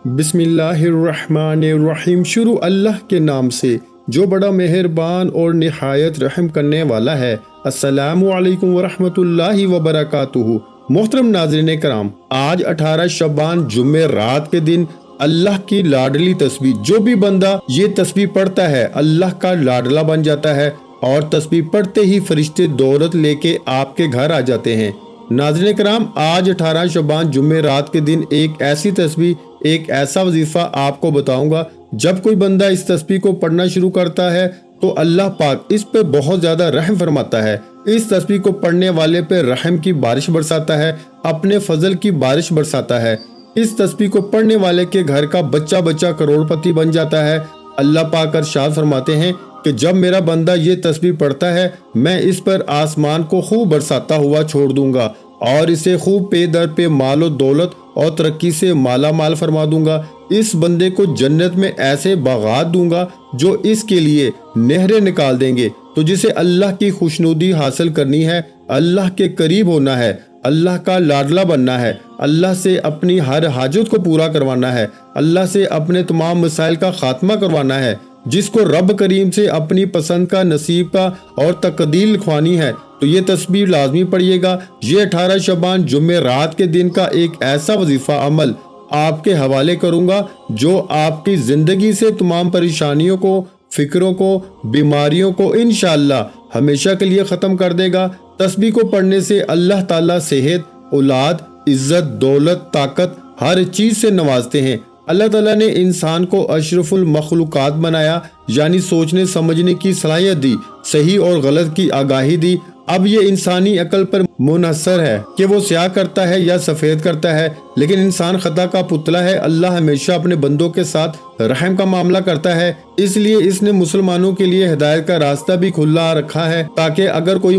بسم اللہ الرحمن الرحیم۔ شروع اللہ کے نام سے جو بڑا مہربان اور نہایت رحم کرنے والا ہے۔ السلام علیکم ورحمۃ اللہ وبرکاتہ۔ محترم ناظرین کرام، آج 18 شعبان جمعہ رات کے دن اللہ کی لاڈلی تسبیح، جو بھی بندہ یہ تسبیح پڑھتا ہے اللہ کا لاڈلا بن جاتا ہے، اور تسبیح پڑھتے ہی فرشتے دولت لے کے آپ کے گھر آ جاتے ہیں۔ ناظرین کرام، آج 18 شعبان جمعہ رات کے دن ایک ایسی تسبیح، ایک ایسا وظیفہ آپ کو بتاؤں گا، جب کوئی بندہ اس تسبیح کو پڑھنا شروع کرتا ہے تو اللہ پاک اس پہ بہت زیادہ رحم فرماتا ہے۔ اس تسبیح کو پڑھنے والے پہ رحم کی بارش برساتا ہے، اپنے فضل کی بارش برساتا ہے۔ اس تسبیح کو پڑھنے والے کے گھر کا بچہ بچہ کروڑ پتی بن جاتا ہے۔ اللہ پاک ارشاد فرماتے ہیں کہ جب میرا بندہ یہ تسبیح پڑھتا ہے، میں اس پر آسمان کو خوب برساتا ہوا چھوڑ دوں گا، اور اسے خوب پے در پہ مال و دولت اور ترقی سے مالا مال فرما دوں گا۔ اس بندے کو جنت میں ایسے باغات دوں گا جو اس کے لیے نہریں نکال دیں گے۔ تو جسے اللہ کی خوشنودی حاصل کرنی ہے، اللہ کے قریب ہونا ہے، اللہ کا لاڈلا بننا ہے، اللہ سے اپنی ہر حاجت کو پورا کروانا ہے، اللہ سے اپنے تمام مسائل کا خاتمہ کروانا ہے، جس کو رب کریم سے اپنی پسند کا، نصیب کا اور تقدیر لکھوانی ہے، تو یہ تسبیح لازمی پڑھیے گا۔ یہ 18 شعبان جمعہ رات کے دن کا ایک ایسا وظیفہ عمل آپ کے حوالے کروں گا جو آپ کی زندگی سے تمام پریشانیوں کو، فکروں کو، بیماریوں کو انشاءاللہ ہمیشہ کے لیے ختم کر دے گا۔ تسبیح کو پڑھنے سے اللہ تعالیٰ صحت، اولاد، عزت، دولت، طاقت ہر چیز سے نوازتے ہیں۔ اللہ تعالیٰ نے انسان کو اشرف المخلوقات بنایا، یعنی سوچنے سمجھنے کی صلاحیت دی، صحیح اور غلط کی آگاہی دی۔ اب یہ انسانی عقل پر منحصر ہے کہ وہ سیاہ کرتا ہے یا سفید کرتا ہے، لیکن انسان خطا کا پتلا ہے۔ اللہ ہمیشہ اپنے بندوں کے ساتھ رحم کا معاملہ کرتا ہے، اس لیے اس نے مسلمانوں کے لیے ہدایت کا راستہ بھی کھلا رکھا ہے، تاکہ اگر کوئی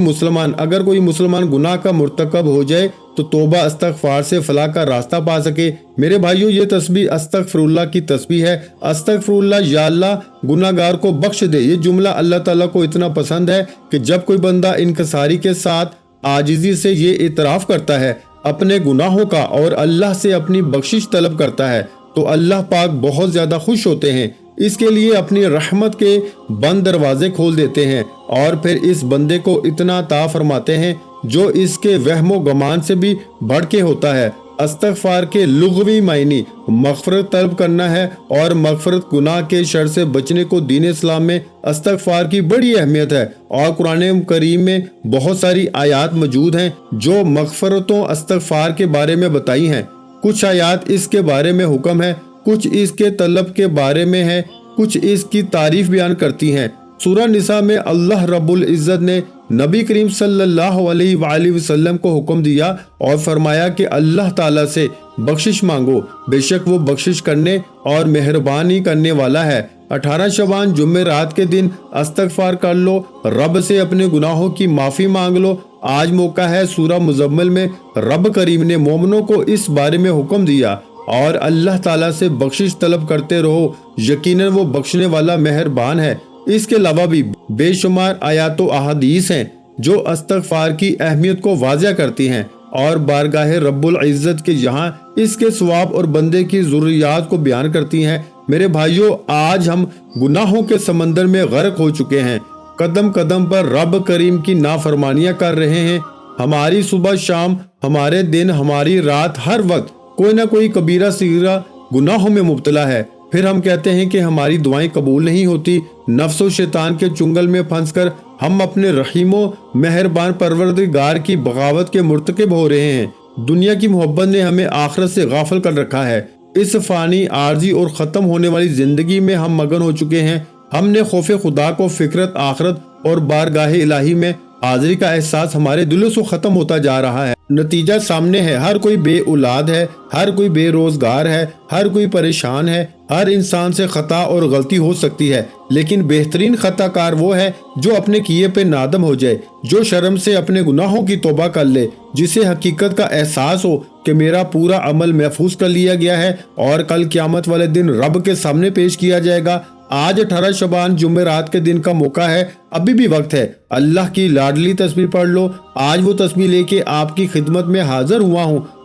مسلمان گناہ کا مرتکب ہو جائے تو توبہ استغفار سے فلاح کا راستہ پا سکے۔ میرے بھائیوں، یہ تسبیح استغفر اللہ کی تسبیح ہے۔ استغفر اللہ، یا اللہ گناہ گار کو بخش دے، یہ جملہ اللہ تعالیٰ کو اتنا پسند ہے کہ جب کوئی بندہ انکساری کے ساتھ عاجزی سے یہ اعتراف کرتا ہے اپنے گناہوں کا اور اللہ سے اپنی بخشش طلب کرتا ہے، تو اللہ پاک بہت زیادہ خوش ہوتے ہیں، اس کے لیے اپنی رحمت کے بند دروازے کھول دیتے ہیں، اور پھر اس بندے کو اتنا عطا فرماتے ہیں جو اس کے وہم و گمان سے بھی بڑھ کے ہوتا ہے۔ استغفار کے لغوی معنی مغفرت طلب کرنا ہے، اور مغفرت گناہ کے شر سے بچنے کو دین اسلام میں استغفار کی بڑی اہمیت ہے، اور قرآن کریم میں بہت ساری آیات موجود ہیں جو مغفرتوں استغفار کے بارے میں بتائی ہیں۔ کچھ آیات اس کے بارے میں حکم ہے، کچھ اس کے طلب کے بارے میں ہے، کچھ اس کی تعریف بیان کرتی ہیں۔ سورہ نساء میں اللہ رب العزت نے نبی کریم صلی اللہ علیہ وآلہ وسلم کو حکم دیا اور فرمایا کہ اللہ تعالیٰ سے بخشش مانگو، بے شک وہ بخشش کرنے اور مہربانی کرنے والا ہے۔ 18 شعبان جمعہ رات کے دن استغفار کر لو، رب سے اپنے گناہوں کی معافی مانگ لو۔ آج موقع ہے، سورہ مزمل میں رب کریم نے مومنوں کو اس بارے میں حکم دیا، اور اللہ تعالیٰ سے بخشش طلب کرتے رہو، یقیناً وہ بخشنے والا مہربان ہے۔ اس کے علاوہ بھی بے شمار آیات و احادیث ہیں جو استغفار کی اہمیت کو واضح کرتی ہیں، اور بارگاہ رب العزت کے یہاں اس کے ثواب اور بندے کی ضروریات کو بیان کرتی ہیں۔ میرے بھائیوں، آج ہم گناہوں کے سمندر میں غرق ہو چکے ہیں، قدم قدم پر رب کریم کی نافرمانیاں کر رہے ہیں۔ ہماری صبح شام، ہمارے دن، ہماری رات، ہر وقت کوئی نہ کوئی کبیرہ صغیرہ گناہوں میں مبتلا ہے۔ پھر ہم کہتے ہیں کہ ہماری دعائیں قبول نہیں ہوتی۔ نفس و شیطان کے چنگل میں پھنس کر ہم اپنے رحیم و مہربان پروردگار کی بغاوت کے مرتکب ہو رہے ہیں۔ دنیا کی محبت نے ہمیں آخرت سے غافل کر رکھا ہے۔ اس فانی، عارضی اور ختم ہونے والی زندگی میں ہم مگن ہو چکے ہیں۔ ہم نے خوف خدا کو فکرت آخرت اور بارگاہ الہی میں حاضری کا احساس ہمارے دلوں سے ختم ہوتا جا رہا ہے۔ نتیجہ سامنے ہے، ہر کوئی بے اولاد ہے، ہر کوئی بے روزگار ہے، ہر کوئی پریشان ہے۔ ہر انسان سے خطا اور غلطی ہو سکتی ہے، لیکن بہترین خطا کار وہ ہے جو اپنے کیے پہ نادم ہو جائے، جو شرم سے اپنے گناہوں کی توبہ کر لے، جسے حقیقت کا احساس ہو کہ میرا پورا عمل محفوظ کر لیا گیا ہے اور کل قیامت والے دن رب کے سامنے پیش کیا جائے گا۔ آج 18 شعبان جمعہ رات کے دن کا موقع ہے، ابھی بھی وقت ہے، اللہ کی لاڈلی تسبیح پڑھ لو۔ آج وہ تسبیح لے کے آپ کی خدمت میں حاضر ہوا ہوں،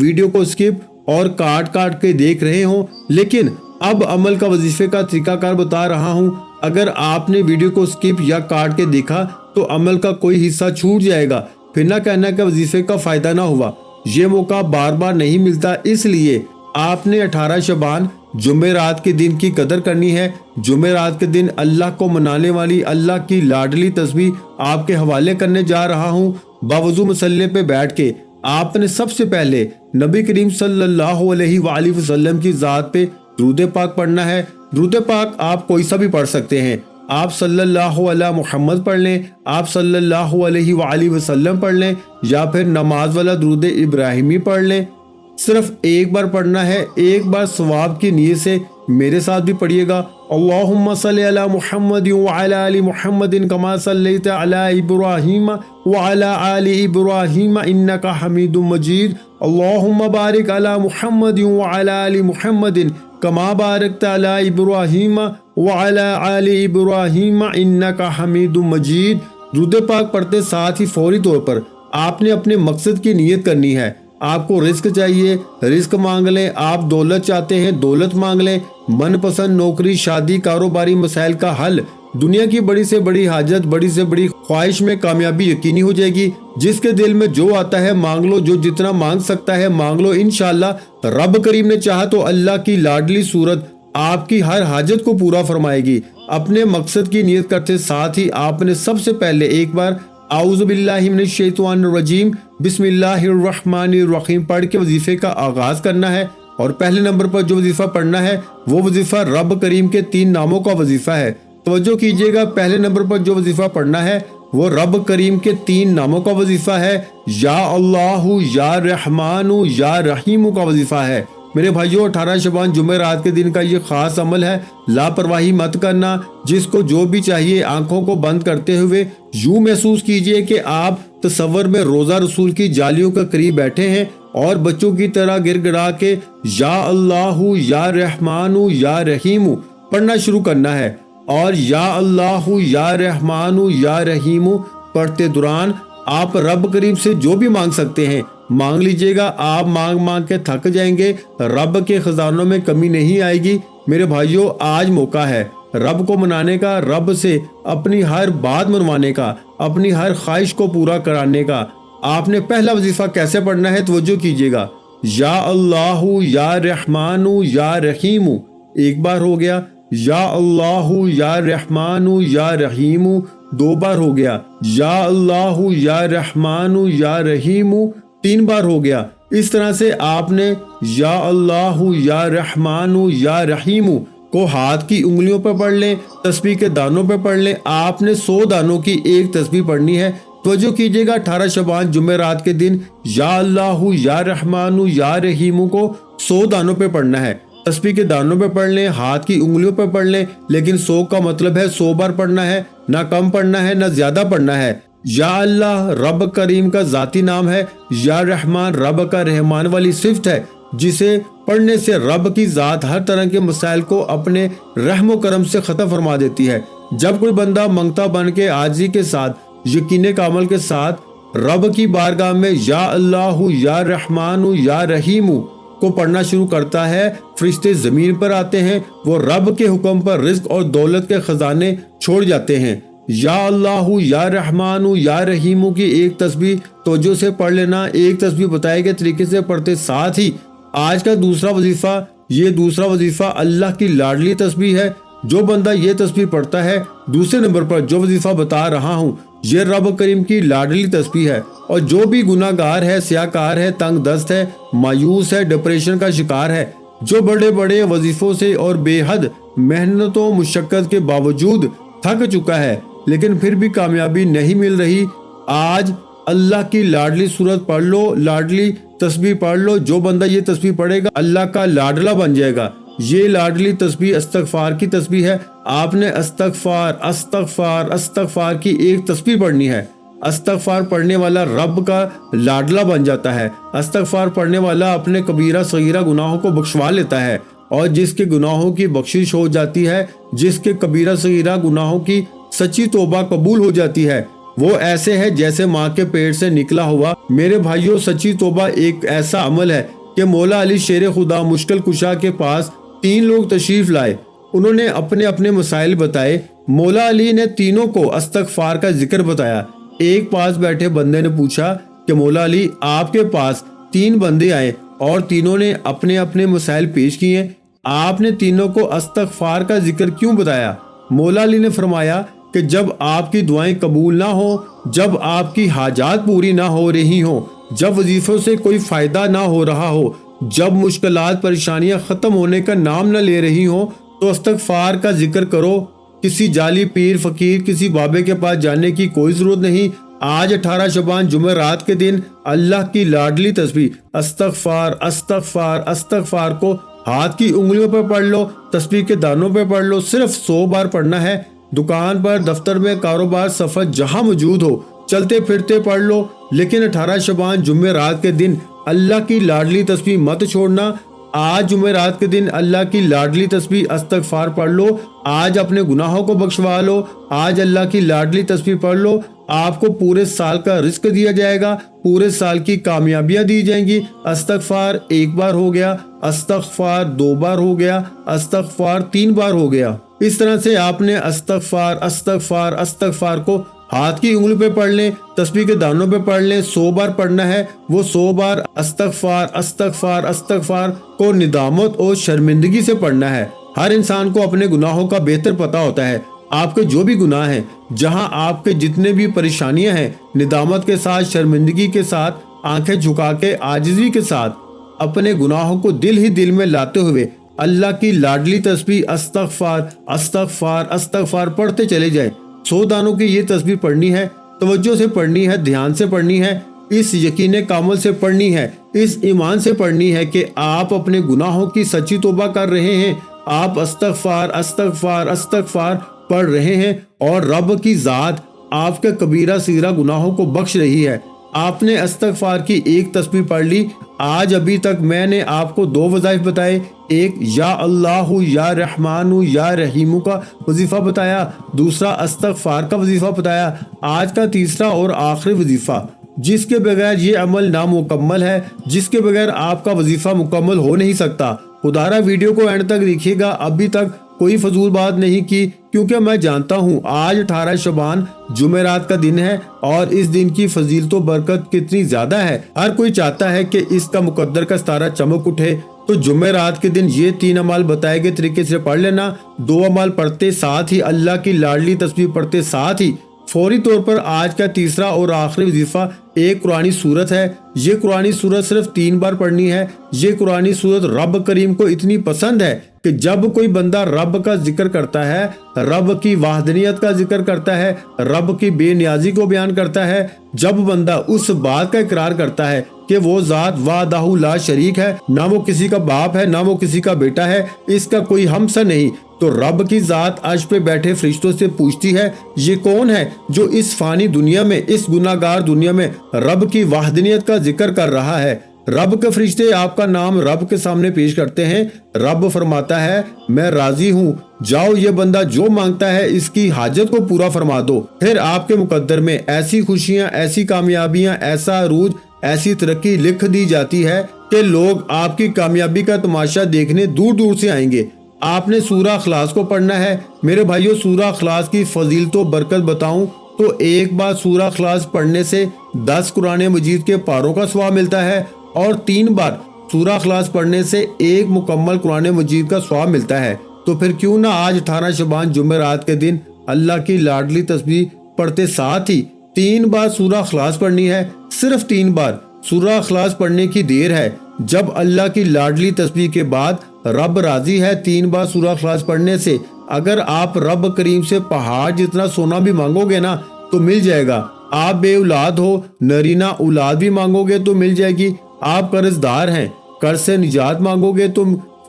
ویڈیو کو اسکپ اور کاٹ کاٹ کے دیکھ رہے ہوں، لیکن اب عمل کا وظیفے کا طریقہ کار بتا رہا ہوں۔ اگر آپ نے ویڈیو کو اسکپ یا کاٹ کے دیکھا تو عمل کا کوئی حصہ چھوٹ جائے گا، پھر نہ کہنا کہ وظیفے کا فائدہ نہ ہوا۔ یہ موقع بار بار نہیں ملتا، اس لیے آپ نے 18 شعبان جمعرات کے دن کی قدر کرنی ہے۔ جمعرات کے دن اللہ کو منانے والی اللہ کی لاڈلی تسبیح آپ کے حوالے کرنے جا رہا ہوں۔ باوضو مصلی پہ بیٹھ کے آپ نے سب سے پہلے نبی کریم صلی اللہ علیہ وآلہ وسلم کی ذات پہ درود پاک پڑھنا ہے۔ درود پاک آپ کوئی سا بھی پڑھ سکتے ہیں، آپ صلی اللہ علیہ محمد پڑھ لیں، آپ صلی اللہ علیہ وآلہ وسلم پڑھ لیں، یا پھر نماز والا درود ابراہیمی پڑھ لیں۔ صرف ایک بار پڑھنا ہے، ایک بار ثواب کی نیت سے میرے ساتھ بھی پڑھیے گا۔ اللہم صلی علی محمد وعلی آل محمد کما صلیت علی ابراہیم وعلی آل ابراہیم انک حمید مجید۔ اللہم بارک علی محمد وعلی آل محمد کما بارکت علی ابراہیم وعلی آل ابراہیم انک حمید مجید۔ درود پاک پڑھتے ساتھ ہی فوری طور پر آپ نے اپنے مقصد کی نیت کرنی ہے۔ آپ کو رزق چاہیے، رزق مانگ لیں، آپ دولت چاہتے ہیں، دولت مانگ لیں، من پسند نوکری، شادی، کاروباری مسائل کا حل، دنیا کی بڑی سے بڑی حاجت، بڑی سے بڑی خواہش میں کامیابی یقینی ہو جائے گی۔ جس کے دل میں جو آتا ہے مانگ لو، جو جتنا مانگ سکتا ہے مانگ لو، انشاءاللہ رب کریم نے چاہا تو اللہ کی لاڈلی صورت آپ کی ہر حاجت کو پورا فرمائے گی۔ اپنے مقصد کی نیت کرتے ساتھ ہی آپ نے سب سے پہلے ایک بار اعوذ باللہ من الشیطان الرجیم بسم اللہ الرحمن الرحیم پڑھ کے وظیفے کا آغاز کرنا ہے۔ اور پہلے نمبر پر جو وظیفہ پڑھنا ہے وہ وظیفہ رب کریم کے 3 ناموں کا وظیفہ ہے۔ توجہ کیجئے گا، پہلے نمبر پر جو وظیفہ پڑھنا ہے وہ رب کریم کے 3 ناموں کا وظیفہ ہے، یا اللہ، یا رحمان، یا رحیم کا وظیفہ ہے۔ میرے بھائیوں، 18 شعبان جمعرات کے دن کا یہ خاص عمل ہے، لاپرواہی مت کرنا۔ جس کو جو بھی چاہیے آنکھوں کو بند کرتے ہوئے یوں محسوس کیجئے کہ آپ تصور میں روزہ رسول کی جالیوں کے قریب بیٹھے ہیں اور بچوں کی طرح گر گڑا کے یا اللہ، یا رحمان، یا رحیم پڑھنا شروع کرنا ہے۔ اور یا اللہ، یا رحمان، یا رحیم پڑھتے دوران آپ رب کریم سے جو بھی مانگ سکتے ہیں مانگ لیجئے گا۔ آپ مانگ مانگ کے تھک جائیں گے، رب کے خزانوں میں کمی نہیں آئے گی۔ میرے بھائیوں، آج موقع ہے رب کو منانے کا، رب سے اپنی ہر بات منوانے کا، اپنی ہر خواہش کو پورا کرانے کا۔ آپ نے پہلا وظیفہ کیسے پڑھنا ہے توجہ کیجئے گا، یا اللہ، یا رحمان، یا رحیم ایک بار ہو گیا، یا اللہ، یا رحمان، یا رحیم 2 بار ہو گیا، یا اللہ، یا رحمان، یا رحیم 3 بار ہو گیا۔ اس طرح سے آپ نے یا اللہ، یا رحمان، یا رحیم کو ہاتھ کی انگلیوں پر پڑھ لیں، تسبیح کے دانوں پر پڑھ لیں۔ آپ نے 100 دانوں کی ایک تسبیح پڑھنی ہے۔ توجہ کیجئے گا، 18 شعبان جمعرات کے دن یا اللہ، یا رحمان، یا رحیم کو 100 دانوں پہ پڑھنا ہے۔ تسبیح کے دانوں پہ پڑھ لیں، ہاتھ کی انگلیوں پہ پڑھ لیں، لیکن 100 کا مطلب ہے 100 بار پڑھنا ہے، نہ کم پڑھنا ہے نہ زیادہ پڑھنا ہے۔ یا اللہ رب کریم کا ذاتی نام ہے، یا رحمان رب کا رحمان والی صفت ہے، جسے پڑھنے سے رب کی ذات ہر طرح کے مسائل کو اپنے رحم و کرم سے ختم فرما دیتی ہے۔ جب کوئی بندہ منگتا بن کے عاجزی کے ساتھ، یقین کامل کے ساتھ رب کی بارگاہ میں یا اللہ، یا رحمان، یا رحیم کو پڑھنا شروع کرتا ہے، فرشتے زمین پر آتے ہیں، وہ رب کے حکم پر رزق اور دولت کے خزانے چھوڑ جاتے ہیں۔ یا اللہ، یا رحمان، یا رحیم کی ایک تسبیح توجہ سے پڑھ لینا، ایک تسبیح بتائے گئے طریقے سے پڑھتے ساتھ ہی آج کا دوسرا وظیفہ، یہ دوسرا وظیفہ اللہ کی لاڈلی تسبیح ہے۔ جو بندہ یہ تسبیح پڑھتا ہے، دوسرے نمبر پر جو وظیفہ بتا رہا ہوں یہ رب کریم کی لاڈلی تسبیح ہے۔ اور جو بھی گناہ گار ہے، سیاہکار ہے، تنگ دست ہے، مایوس ہے، ڈپریشن کا شکار ہے، جو بڑے بڑے وظیفوں سے اور بے حد محنت و مشقت کے باوجود تھک چکا ہے لیکن پھر بھی کامیابی نہیں مل رہی، آج اللہ کی لاڈلی صورت پڑھ لو، لاڈلی تسبیح پڑھ لو۔ جو بندہ یہ تسبیح پڑھے گا اللہ کا لاڈلا بن جائے گا۔ یہ لاڈلی تسبیح استغفار کی تسبیح ہے۔ آپ نے استغفار استغفار استغفار کی ایک تسبیح پڑھنی ہے۔ استغفار پڑھنے والا رب کا لاڈلا بن جاتا ہے۔ استغفار پڑھنے والا اپنے کبیرہ صغیرہ گناہوں کو بخشوا لیتا ہے، اور جس کے گناہوں کی بخشش ہو جاتی ہے، جس کے کبیرہ صغیرہ گناہوں کی سچی توبہ قبول ہو جاتی ہے، وہ ایسے ہے جیسے ماں کے پیٹ سے نکلا ہوا۔ میرے بھائیوں، سچی توبہ ایک ایسا عمل ہے کہ مولا علی شیر خدا مشکل کشا کے پاس 3 لوگ تشریف لائے۔ انہوں نے اپنے اپنے مسائل بتائے۔ مولا علی نے تینوں کو استغفار کا ذکر بتایا۔ ایک پاس بیٹھے بندے نے پوچھا کہ مولا علی، آپ کے پاس 3 بندے آئے اور تینوں نے اپنے اپنے مسائل پیش کیے، آپ نے تینوں کو استغفار کا ذکر کیوں بتایا؟ مولا علی نے فرمایا کہ جب آپ کی دعائیں قبول نہ ہو، جب آپ کی حاجات پوری نہ ہو رہی ہوں، جب وظیفوں سے کوئی فائدہ نہ ہو رہا ہو، جب مشکلات پریشانیاں ختم ہونے کا نام نہ لے رہی ہوں، تو استغفار کا ذکر کرو۔ کسی جعلی پیر فقیر، کسی بابے کے پاس جانے کی کوئی ضرورت نہیں۔ آج 18 شعبان جمعرات کے دن اللہ کی لاڈلی تسبیح استغفار استغفار استغفار کو ہاتھ کی انگلیوں پہ پڑھ لو، تسبیح کے دانوں پہ پڑھ لو۔ صرف 100 بار پڑھنا ہے۔ دکان پر، دفتر میں، کاروبار، سفر جہاں موجود ہو، چلتے پھرتے پڑھ لو، لیکن 18 شعبان جمعرات کے دن اللہ کی لاڈلی تسبیح مت چھوڑنا۔ آج جمعرات کے دن اللہ کی لاڈلی تسبیح استغفار پڑھ لو، آج اپنے گناہوں کو بخشوا لو، آج اللہ کی لاڈلی تسبیح پڑھ لو۔ آپ کو پورے سال کا رزق دیا جائے گا، پورے سال کی کامیابیاں دی جائیں گی۔ استغفار 1 بار ہو گیا، استغفار 2 بار ہو گیا، استغفار 3 بار ہو گیا۔ اس طرح سے آپ نے استغفار استغفار استغفار کو ہاتھ کی انگلی پہ پڑھ لیں، تسبیح کے دانوں پہ پڑھ لیں۔ 100 بار پڑھنا ہے۔ وہ 100 بار استغفار استغفار استغفار کو ندامت اور شرمندگی سے پڑھنا ہے۔ ہر انسان کو اپنے گناہوں کا بہتر پتہ ہوتا ہے۔ آپ کے جو بھی گناہ ہیں، جہاں آپ کے جتنے بھی پریشانیاں ہیں، ندامت کے ساتھ، شرمندگی کے ساتھ، آنکھیں جھکا کے، عاجزی کے ساتھ اپنے گناہوں کو دل ہی دل میں لاتے ہوئے اللہ کی لاڈلی تسبیح استغفار استغفار استغفار پڑھتے چلے جائیں۔ 100 دانوں کی یہ تسبیح پڑھنی ہے، توجہ سے پڑھنی ہے، دھیان سے پڑھنی ہے، اس یقین کامل سے پڑھنی ہے، اس ایمان سے پڑھنی ہے کہ آپ اپنے گناہوں کی سچی توبہ کر رہے ہیں، آپ استغفار استغفار استغفار پڑھ رہے ہیں اور رب کی ذات آپ کے کبیرہ صغیرہ گناہوں کو بخش رہی ہے۔ آپ نے استغفار کی ایک تسبیح پڑھ لی۔ آج ابھی تک میں نے آپ کو 2 وظائف بتائے، ایک یا اللہ یا رحمان یا رحیم کا وظیفہ بتایا، دوسرا استغفار کا وظیفہ بتایا۔ آج کا تیسرا اور آخری وظیفہ، جس کے بغیر یہ عمل نامکمل ہے، جس کے بغیر آپ کا وظیفہ مکمل ہو نہیں سکتا۔ خدارا ویڈیو کو اینڈ تک دیکھیے گا۔ ابھی تک کوئی فضول بات نہیں کی، کیونکہ میں جانتا ہوں آج 18 شعبان جمعرات کا دن ہے اور اس دن کی فضیلت و برکت کتنی زیادہ ہے۔ ہر کوئی چاہتا ہے کہ اس کا مقدر کا ستارہ چمک اٹھے، تو جمعرات کے دن یہ 3 اعمال بتائے گئے طریقے سے پڑھ لینا۔ 2 اعمال پڑھتے ساتھ ہی اللہ کی لاڈلی تسبیح پڑھتے ساتھ ہی فوری طور پر آج کا تیسرا اور آخری وظیفہ ایک قرآنی سورت ہے۔ یہ قرآنی سورت صرف 3 بار پڑھنی ہے۔ یہ قرآنی سورت رب کریم کو اتنی پسند ہے کہ جب کوئی بندہ رب کا ذکر کرتا ہے، رب کی وحدانیت کا ذکر کرتا ہے، رب کی بے نیازی کو بیان کرتا ہے، جب بندہ اس بات کا اقرار کرتا ہے کہ وہ ذات وحدہ لا شریک ہے، نہ وہ کسی کا باپ ہے، نہ وہ کسی کا بیٹا ہے، اس کا کوئی ہمسا نہیں، تو رب کی ذات عرش پہ بیٹھے فرشتوں سے پوچھتی ہے، یہ کون ہے جو اس فانی دنیا میں، اس گناہگار دنیا میں رب کی وحدانیت کا ذکر کر رہا ہے؟ رب کے فرشتے آپ کا نام رب کے سامنے پیش کرتے ہیں۔ رب فرماتا ہے، میں راضی ہوں، جاؤ یہ بندہ جو مانگتا ہے اس کی حاجت کو پورا فرما دو۔ پھر آپ کے مقدر میں ایسی خوشیاں، ایسی کامیابیاں، ایسا عروج، ایسی ترقی لکھ دی جاتی ہے کہ لوگ آپ کی کامیابی کا تماشا دیکھنے دور دور سے آئیں گے۔ آپ نے سورہ اخلاص کو پڑھنا ہے۔ میرے بھائیوں، سورہ اخلاص کی فضیلت و برکت بتاؤں تو ایک بار سورہ اخلاص پڑھنے سے 10 قرآن مجید کے پاروں کا ثواب ملتا ہے، اور 3 بار سورہ اخلاص پڑھنے سے 1 مکمل قرآن مجید کا ثواب ملتا ہے۔ تو پھر کیوں نہ آج 18 شعبان جمعرات کے دن اللہ کی لاڈلی تسبیح پڑھتے ساتھ ہی 3 بار سورہ اخلاص پڑھنی ہے، صرف 3 بار۔ سورہ اخلاص پڑھنے کی دیر ہے، جب اللہ کی لاڈلی تسبیح کے بعد رب راضی ہے 3 بار سورہ اخلاص پڑھنے سے۔ اگر آپ رب کریم سے پہاڑ جتنا سونا بھی مانگو گے نا تو مل جائے گا۔ آپ بے اولاد ہو، نرینہ اولاد بھی مانگو گے تو مل جائے گی۔ آپ قرض دار ہیں، قرض سے نجات مانگو گے تو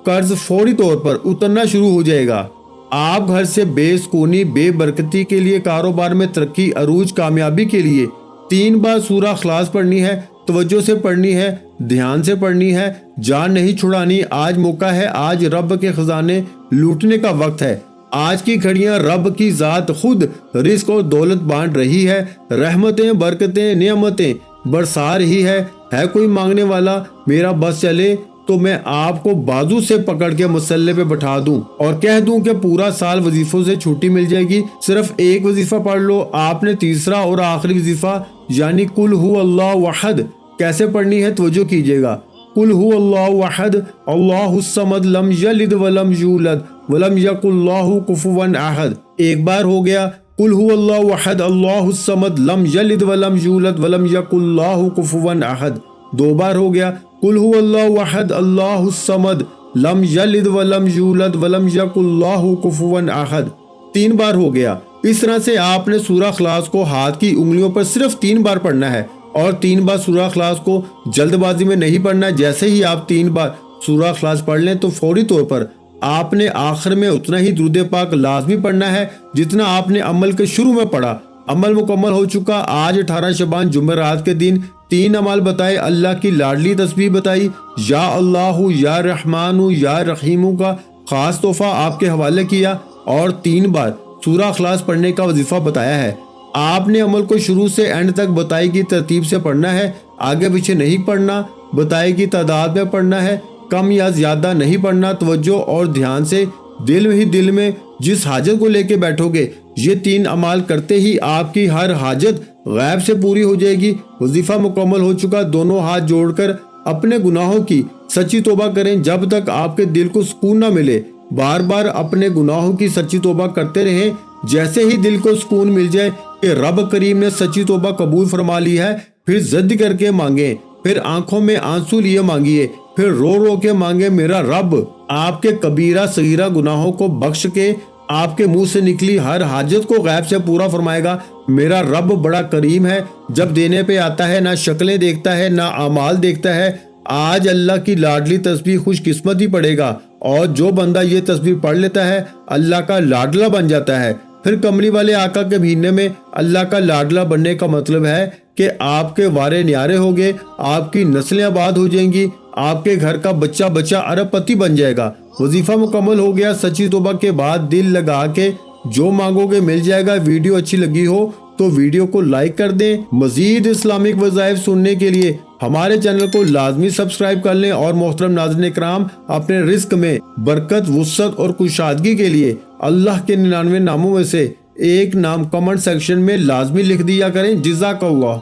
قرض فوری طور پر اترنا شروع ہو جائے گا۔ آپ گھر سے بے سکونی، بے برکتی کے لیے، کاروبار میں ترقی، عروج، کامیابی کے لیے 3 بار سورہ اخلاص پڑھنی ہے، توجہ سے پڑھنی ہے، دھیان سے پڑھنی ہے، جان نہیں چھڑانی۔ آج موقع ہے، آج رب کے خزانے لوٹنے کا وقت ہے۔ آج کی گھڑیاں رب کی ذات خود رزق اور دولت بانٹ رہی ہے، رحمتیں برکتیں نعمتیں برسا رہی ہے کوئی مانگنے والا میرا بس چلے تو میں آپ کو بازو سے پکڑ کے مسلح پہ بٹھا دوں اور کہہ دوں کہ پورا سال وظیفوں سے چھٹی مل جائے گی، صرف ایک وظیفہ پڑھ لو۔ آپ نے تیسرا اور آخری وظیفہ یعنی قل هو اللہ احد کیسے پڑھنی ہے توجہ کیجیے گا۔ قل هو اللہ احد اللہ الصمد لم یلد ولم یولد ولم یکن له کفوا احد۔ ایک بار ہو گیا قل هو اللہ احد اللہ الصمد لم یلد ولم یولد ولم یکن له کفوا احد۔ دو بار ہو گیا قل هو اللہ احد اللہ الصمد لم یلد ولم یولد ولم یکن له کفوا احد۔ تین بار ہو گیا۔ اس طرح سے آپ نے سورہ اخلاص کو ہاتھ کی انگلیوں پر صرف 3 بار پڑھنا ہے اور 3 بار سورہ اخلاص کو جلد بازی میں نہیں پڑھنا۔ جیسے ہی آپ 3 بار سورہ اخلاص پڑھ لیں تو فوری طور پر آپ نے آخر میں اتنا ہی درود پاک لازمی پڑھنا ہے جتنا آپ نے عمل کے شروع میں پڑھا۔ عمل مکمل ہو چکا۔ آج 18 شعبان جمعرات کے دن 3 اعمال بتائے، اللہ کی لاڈلی تسبیح بتائی، یا اللہ یا رحمان یا رحیم کا خاص تحفہ آپ کے حوالے کیا اور 3 بار سورہ اخلاص پڑھنے کا وظیفہ بتایا ہے۔ آپ نے عمل کو شروع سے اینڈ تک بتائی کی ترتیب سے پڑھنا ہے، آگے پیچھے نہیں پڑھنا، بتائی کی تعداد میں پڑھنا ہے، کم یا زیادہ نہیں پڑھنا۔ توجہ اور دھیان سے دل میں جس حاجت کو لے کے بیٹھو گے یہ 3 اعمال کرتے ہی آپ کی ہر حاجت غیب سے پوری ہو جائے گی۔ وظیفہ مکمل ہو چکا۔ دونوں ہاتھ جوڑ کر اپنے گناہوں کی سچی توبہ کریں جب تک آپ کے دل کو سکون نہ ملے۔ بار بار اپنے گناہوں کی سچی توبہ کرتے رہیں۔ جیسے ہی دل کو سکون مل جائے کہ رب کریم نے سچی توبہ قبول فرما لی ہے، پھر ضد کر کے مانگیں، پھر آنکھوں میں آنسو لیے مانگیے، پھر رو رو کے مانگے میرا رب آپ کے کبیرہ صغیرہ گناہوں کو بخش کے آپ کے منہ سے نکلی ہر حاجت کو غیب سے پورا فرمائے گا۔ میرا رب بڑا کریم ہے، جب دینے پہ آتا ہے نہ شکلیں دیکھتا ہے نہ اعمال دیکھتا ہے۔ آج اللہ کی لاڈلی تسبیح خوش قسمت ہی پڑے گا اور جو بندہ یہ تسبیح پڑھ لیتا ہے اللہ کا لاڈلا بن جاتا ہے۔ پھر کملی والے آقا کے مہینے میں اللہ کا لاڈلا بننے کا مطلب ہے کہ آپ کے وارے نیارے ہو گے، آپ کی نسلیں آباد ہو جائیں گی، آپ کے گھر کا بچہ بچہ ارب پتی بن جائے گا۔ وظیفہ مکمل ہو گیا۔ سچی توبہ کے بعد دل لگا کے جو مانگو گے مل جائے گا۔ ویڈیو اچھی لگی ہو تو ویڈیو کو لائک کر دیں۔ مزید اسلامک وظائف سننے کے لیے ہمارے چینل کو لازمی سبسکرائب کر لیں اور محترم ناظرین اکرام اپنے رزق میں برکت وسعت اور کشادگی کے لیے اللہ کے 99 ناموں میں سے ایک نام کمنٹ سیکشن میں لازمی لکھ دیا کریں۔ جزاک اللہ۔